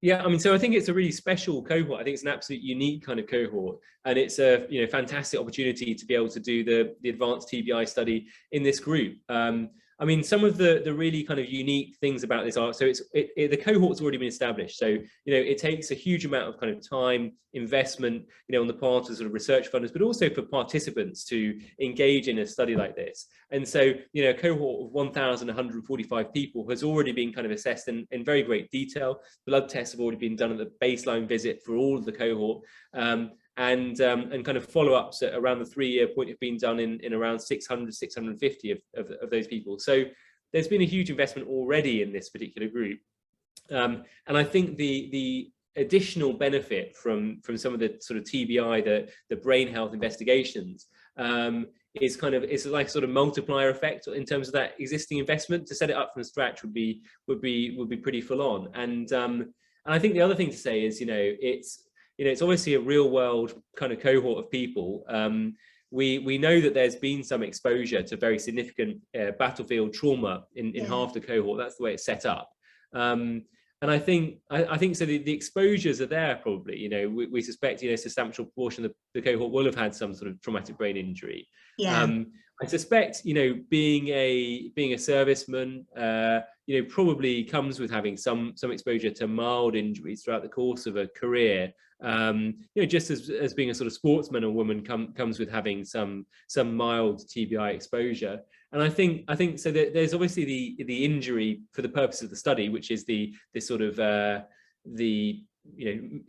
Yeah, I mean, so I think it's a really special cohort. I think it's an absolute unique kind of cohort, and it's a fantastic opportunity to be able to do the advanced TBI study in this group. I mean, some of the really kind of unique things about this are, so the cohort's already been established. So it takes a huge amount of kind of time, investment, on the part of sort of research funders, but also for participants to engage in a study like this. And so a cohort of 1,145 people has already been kind of assessed in very great detail. Blood tests have already been done at the baseline visit for all of the cohort, and kind of follow-ups at around the 3-year point have been done in around 600, 650 of those people. So there's been a huge investment already in this particular group, and I think the additional benefit from some of the sort of TBI, the brain health investigations, is like sort of multiplier effect in terms of that existing investment. To set it up from scratch would be pretty full on. And I think the other thing to say is it's obviously a real world kind of cohort of people. We know that there's been some exposure to very significant battlefield trauma in half the cohort. That's the way it's set up. And I think so. The exposures are there probably. We suspect a substantial proportion of the cohort will have had some sort of traumatic brain injury. Yeah. I suspect being a serviceman, probably comes with having some exposure to mild injuries throughout the course of a career. Just as being a sort of sportsman or woman comes with having some mild TBI exposure. And I think so that there's obviously the injury for the purpose of the study, which is the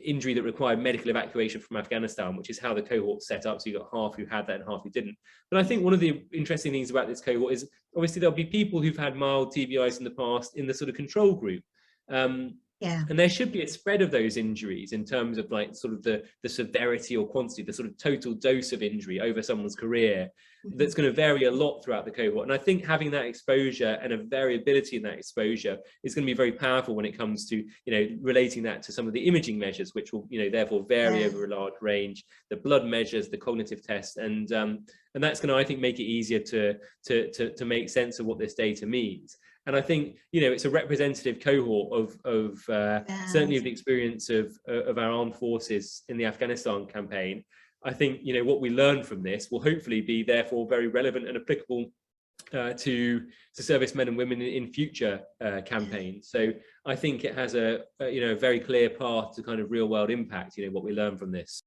injury that required medical evacuation from Afghanistan, which is how the cohort set up. So you got half who had that and half who didn't. But I think one of the interesting things about this cohort is obviously there'll be people who've had mild TBIs in the past in the sort of control group. And there should be a spread of those injuries in terms of like sort of the severity or quantity, the sort of total dose of injury over someone's career, that's going to vary a lot throughout the cohort. And I think having that exposure and a variability in that exposure is going to be very powerful when it comes to relating that to some of the imaging measures, which will therefore vary over a large range, the blood measures, the cognitive tests, and that's going to, I think, make it easier to make sense of what this data means. And I think it's a representative cohort of certainly of the experience of our armed forces in the Afghanistan campaign. I think what we learn from this will hopefully be therefore very relevant and applicable to servicemen and women in future campaigns. So I think it has a very clear path to kind of real world impact. What we learn from this.